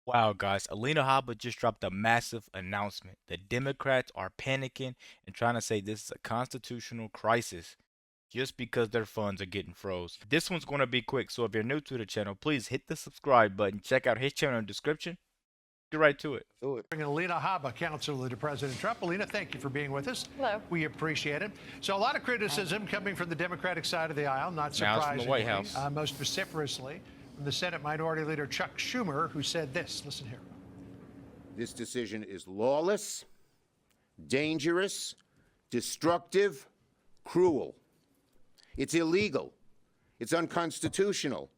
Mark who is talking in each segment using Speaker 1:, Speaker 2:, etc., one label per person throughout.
Speaker 1: Wow, guys, Alina Habba just dropped a massive announcement. The Democrats are panicking and trying to say this is a constitutional crisis just because their funds are getting froze. This one's going to be quick, so if you're new to the channel, please hit the subscribe button. Check out his channel in the description. Get right to it.
Speaker 2: Do it.
Speaker 3: Alina Habba, counselor to President Trump. Alina, thank you for being with us.
Speaker 4: Hello.
Speaker 3: We appreciate it. So a lot of criticism coming from the Democratic side of the aisle, not
Speaker 1: Now it's
Speaker 3: surprisingly.
Speaker 1: from the White House.
Speaker 3: Most vociferously from the Senate Minority Leader Chuck Schumer, who said this. Listen here.
Speaker 2: This decision is lawless, dangerous, destructive, cruel. It's illegal. It's unconstitutional.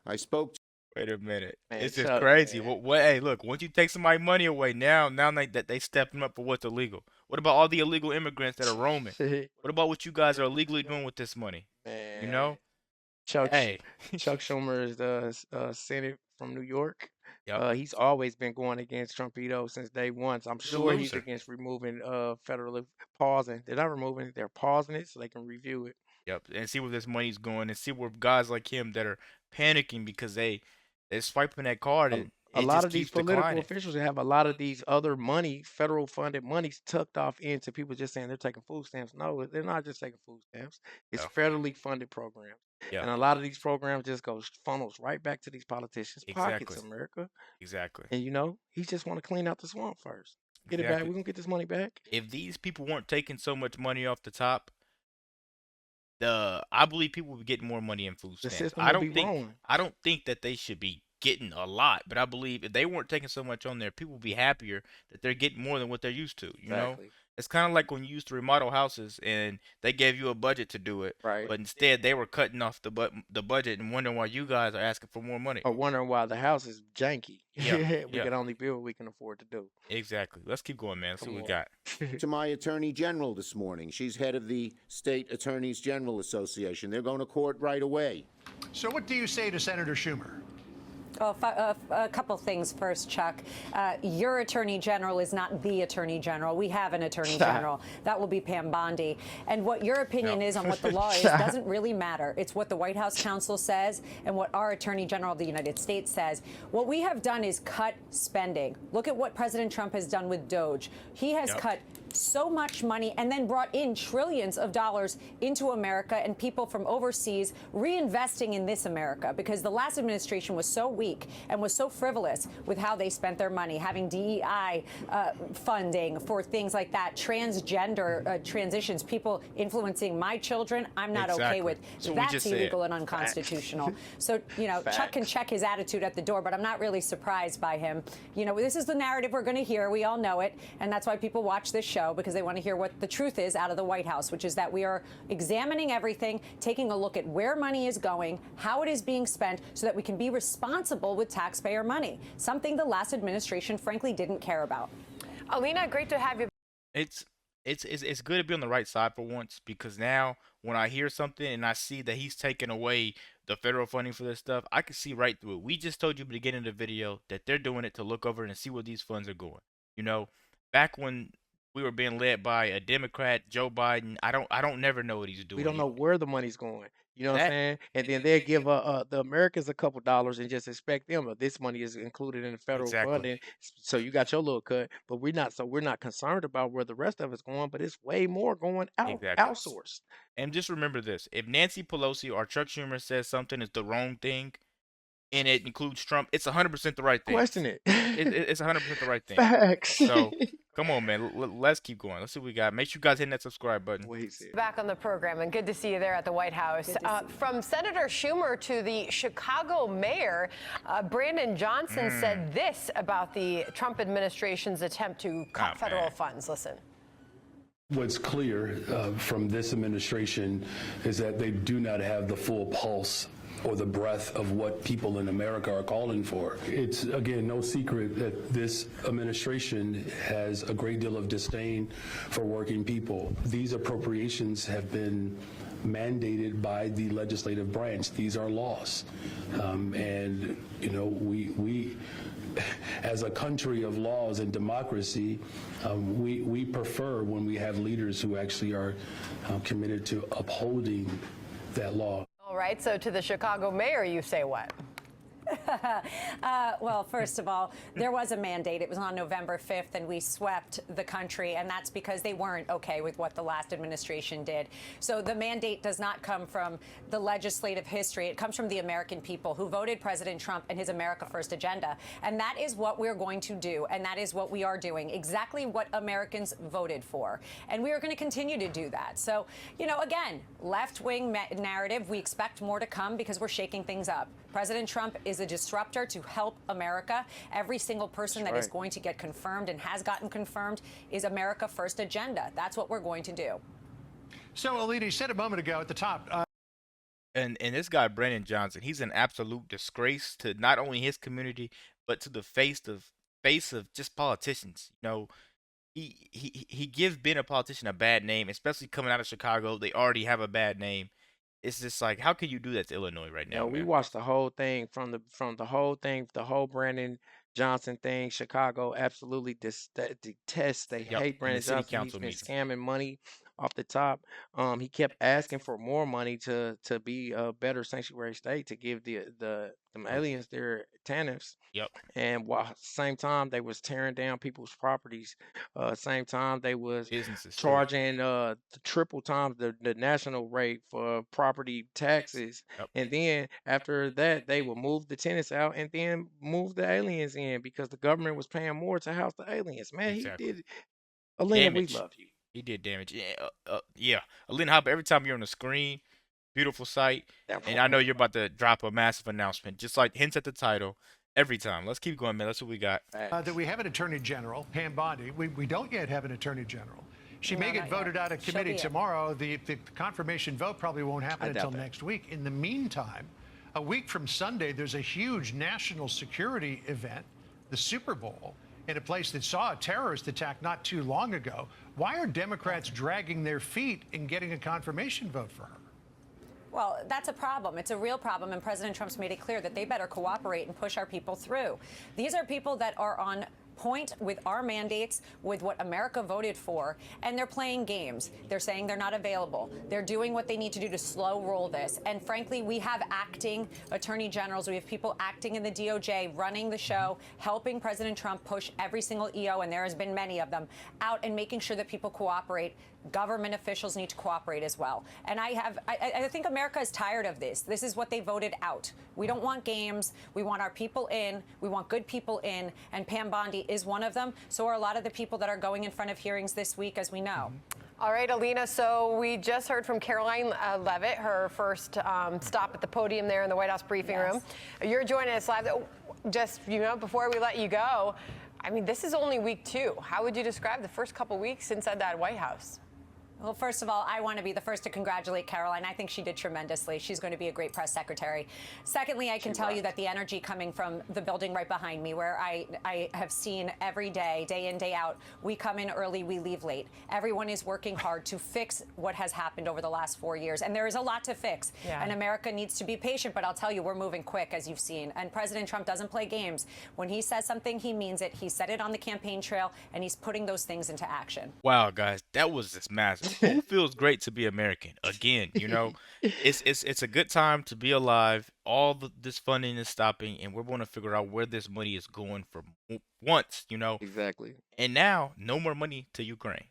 Speaker 2: I spoke to
Speaker 1: Wait a minute.
Speaker 2: Man,
Speaker 1: This is
Speaker 2: Chuck,
Speaker 1: crazy.
Speaker 2: man.
Speaker 1: Hey, look, once you take somebody's money away, now they stepping up for what's illegal. What about all the illegal immigrants that are roaming? What about what you guys are illegally doing with this money?
Speaker 2: Man.
Speaker 1: You know?
Speaker 2: Chuck,
Speaker 1: Hey.
Speaker 2: Chuck Schumer is the Senate from New York.
Speaker 1: Yep.
Speaker 2: He's always been going against Trumpito since day one. So I'm
Speaker 1: a
Speaker 2: sure he's
Speaker 1: loser.
Speaker 2: against removing federal pausing. They're not removing it; they're pausing it so they can review it.
Speaker 1: Yep, and see where this money's going, and see where guys like him that are panicking because they're swiping that card, and
Speaker 2: A
Speaker 1: it
Speaker 2: lot
Speaker 1: just
Speaker 2: of these
Speaker 1: keeps
Speaker 2: political
Speaker 1: declining.
Speaker 2: officials have a lot of these other money, federal funded monies tucked off into people just saying they're taking food stamps. No, they're not just taking food stamps. It's
Speaker 1: Yeah.
Speaker 2: federally funded programs.
Speaker 1: Yeah.
Speaker 2: And a lot of these programs just goes funnels right back to these politicians' pockets,
Speaker 1: Exactly.
Speaker 2: America.
Speaker 1: Exactly.
Speaker 2: And he just want to clean out the swamp first. Get it back.
Speaker 1: Exactly.
Speaker 2: We're gonna get this money back.
Speaker 1: If these people weren't taking so much money off the top, I believe people would be getting more money in food
Speaker 2: The
Speaker 1: stamps.
Speaker 2: system
Speaker 1: I
Speaker 2: will be
Speaker 1: don't think
Speaker 2: rolling.
Speaker 1: I don't think that they should be getting a lot, but I believe if they weren't taking so much on there, people would be happier that they're getting more than what they're used to. You know,
Speaker 2: Exactly.
Speaker 1: it's kind of like when you used to remodel houses and they gave you a budget to do it,
Speaker 2: Right.
Speaker 1: but instead they were cutting off the budget and wondering why you guys are asking for more money.
Speaker 2: Or wondering why the house is janky.
Speaker 1: Yeah,
Speaker 2: We
Speaker 1: yeah.
Speaker 2: can only build what we can afford to do.
Speaker 1: Exactly. Let's keep going, man. Let's see
Speaker 2: Come
Speaker 1: what we
Speaker 2: on.
Speaker 1: got.
Speaker 5: to my attorney general this morning. She's head of the State Attorneys General Association. They're going to court right away.
Speaker 3: So what do you say to Senator Schumer?
Speaker 4: Well, a couple things first, Chuck. Your attorney general is not the attorney general. We have an attorney general. That will be Pam Bondi. And what your opinion is on what the law is doesn't really matter. It's what the White House counsel says and what our attorney general of the United States says. What we have done is cut spending. Look at what President Trump has done with Doge. He has cut so much money and then brought in trillions of dollars into America and people from overseas reinvesting in this America because the last administration was so weak and was so frivolous with how they spent their money, having DEI funding for things like that, transgender transitions, people influencing my children. I'm not okay with.
Speaker 1: So
Speaker 4: that's illegal and unconstitutional. So, Chuck can check his attitude at the door, but I'm not really surprised by him. This is the narrative we're going to hear. We all know it. And that's why people watch this show, because they want to hear what the truth is out of the White House, which is that we are examining everything, taking a look at where money is going, how it is being spent, so that we can be responsible with taxpayer money, something the last administration, frankly, didn't care about.
Speaker 6: Alina, great to have you.
Speaker 1: It's good to be on the right side for once, because now when I hear something and I see that he's taking away the federal funding for this stuff, I can see right through it. We just told you at the beginning of the video that they're doing it to look over and see where these funds are going. Back when we were being led by a Democrat, Joe Biden, I don't never know what he's doing.
Speaker 2: We don't know where the money's going. You know what
Speaker 1: That-
Speaker 2: I'm saying? And then they'll give the Americans a couple dollars and just expect them. This money is included in the federal
Speaker 1: Exactly.
Speaker 2: funding, so you got your little cut. But we're not concerned about where the rest of it's going. But it's way more going out
Speaker 1: Exactly.
Speaker 2: outsourced.
Speaker 1: And just remember this: if Nancy Pelosi or Chuck Schumer says something is the wrong thing, and it includes Trump, it's 100% the right thing.
Speaker 2: Question it.
Speaker 1: It's 100% the right thing.
Speaker 2: Facts.
Speaker 1: So come on, man. Let's keep going. Let's see what we got. Make sure you guys hit that subscribe button.
Speaker 6: Back on the program, and good to see you there at the White House. From Senator Schumer to the Chicago mayor, Brandon Johnson said this about the Trump administration's attempt to cut federal funds. Listen.
Speaker 7: What's clear from this administration is that they do not have the full pulse or the breadth of what people in America are calling for. It's, again, no secret that this administration has a great deal of disdain for working people. These appropriations have been mandated by the legislative branch. These are laws. And, we as a country of laws and democracy, we prefer when we have leaders who actually are committed to upholding that law.
Speaker 6: All right, so to the Chicago mayor, you say what?
Speaker 4: Well, first of all, there was a mandate. It was on November 5th, and we swept the country, and that's because they weren't okay with what the last administration did. So the mandate does not come from the legislative history. It comes from the American people who voted President Trump and his America First agenda. And that is what we're going to do, and that is what we are doing, exactly what Americans voted for. And we are going to continue to do that. So, you know, again, left-wing narrative, we expect more to come because we're shaking things up. President Trump is a disruptor to help America. Every single person that is going to get confirmed and has gotten confirmed is America First agenda. That's what we're going to do.
Speaker 3: So, Alina, you said a moment ago at the top.
Speaker 1: And this guy Brandon Johnson, he's an absolute disgrace to not only his community but to the face of just politicians. You know, he gives being a politician a bad name, especially coming out of Chicago. They already have a bad name. It's just like, how can you do that to Illinois right now,
Speaker 2: We
Speaker 1: man?
Speaker 2: watched the whole thing the whole Brandon Johnson thing. Chicago absolutely detests. They
Speaker 1: Yep.
Speaker 2: hate
Speaker 1: In the
Speaker 2: Brandon
Speaker 1: city
Speaker 2: Johnson. He's
Speaker 1: council
Speaker 2: been
Speaker 1: meeting.
Speaker 2: scamming money off the top. He kept asking for more money to be a better sanctuary state to give them aliens their TANFs.
Speaker 1: Yep.
Speaker 2: And while same time they was tearing down people's properties, same time they was
Speaker 1: Businesses too.
Speaker 2: charging triple times the national rate for property taxes.
Speaker 1: Yep.
Speaker 2: And then after that, they would move the tenants out and then move the aliens in because the government was paying more to house the aliens. Man,
Speaker 1: Exactly.
Speaker 2: he did. Alina, we
Speaker 1: Damage.
Speaker 2: love you.
Speaker 1: He did damage. Yeah. Alina Habba, every time you're on the screen, beautiful sight. And I know you're about to drop a massive announcement, just like hints at the title. Every time. Let's keep going, man. That's what we got.
Speaker 3: That we have an attorney general, Pam Bondi. We don't yet have an attorney general. She may get voted out of committee tomorrow. The confirmation vote probably won't happen until next week. In the meantime, a week from Sunday, there's a huge national security event, the Super Bowl, in a place that saw a terrorist attack not too long ago. Why are Democrats dragging their feet in getting a confirmation vote for her?
Speaker 4: Well, that's a problem. It's a real problem, and President Trump's made it clear that they better cooperate and push our people through. These are people that are on point with our mandates, with what America voted for, and they're playing games. They're saying they're not available. They're doing what they need to do to slow roll this. And frankly, we have acting attorney generals. We have people acting in the DOJ, running the show, helping President Trump push every single EO, and there has been many of them, out and making sure that people cooperate. Government officials need to cooperate as well. And I think America is tired of this. This is what they voted out. We don't want games. We want our people in. We want good people in. And Pam Bondi is one of them. So are a lot of the people that are going in front of hearings this week, as we know.
Speaker 6: All right, Alina, so we just heard from Caroline Levitt, her first stop at the podium there in the White House briefing room. You're joining us live. Just, before we let you go, I mean, this is only week 2. How would you describe the first couple weeks inside that White House?
Speaker 4: Well, first of all, I want to be the first to congratulate Caroline. I think she did tremendously. She's going to be a great press secretary. Secondly, I can tell you that the energy coming from the building right behind me, where I have seen every day, day in, day out, we come in early, we leave late. Everyone is working hard to fix what has happened over the last 4 years. And there is a lot to fix. Yeah. And America needs to be patient. But I'll tell you, we're moving quick, as you've seen. And President Trump doesn't play games. When he says something, he means it. He said it on the campaign trail, and he's putting those things into action.
Speaker 1: Wow, guys, that was just massive. Who feels great to be American? Again, it's a good time to be alive. All this funding is stopping, and we're going to figure out where this money is going for once,
Speaker 2: Exactly.
Speaker 1: And now, no more money to Ukraine.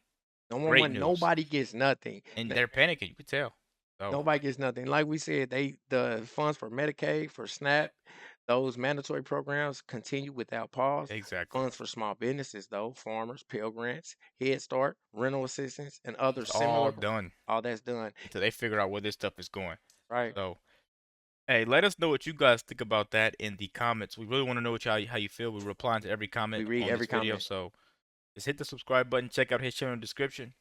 Speaker 2: No more money. Nobody gets nothing.
Speaker 1: And they're panicking. You can tell. So.
Speaker 2: Nobody gets nothing. Like we said, the funds for Medicaid, for SNAP, those mandatory programs continue without pause.
Speaker 1: Exactly.
Speaker 2: Funds for small businesses, though, farmers, Pell Grants, Head Start, rental assistance, and other similar.
Speaker 1: All done.
Speaker 2: All that's done.
Speaker 1: Until they figure out where this stuff is going.
Speaker 2: Right.
Speaker 1: So, hey, let us know what you guys think about that in the comments. We really want to know how you feel. We're replying to every comment.
Speaker 2: We read every comment.
Speaker 1: So just hit the subscribe button. Check out his channel in the description.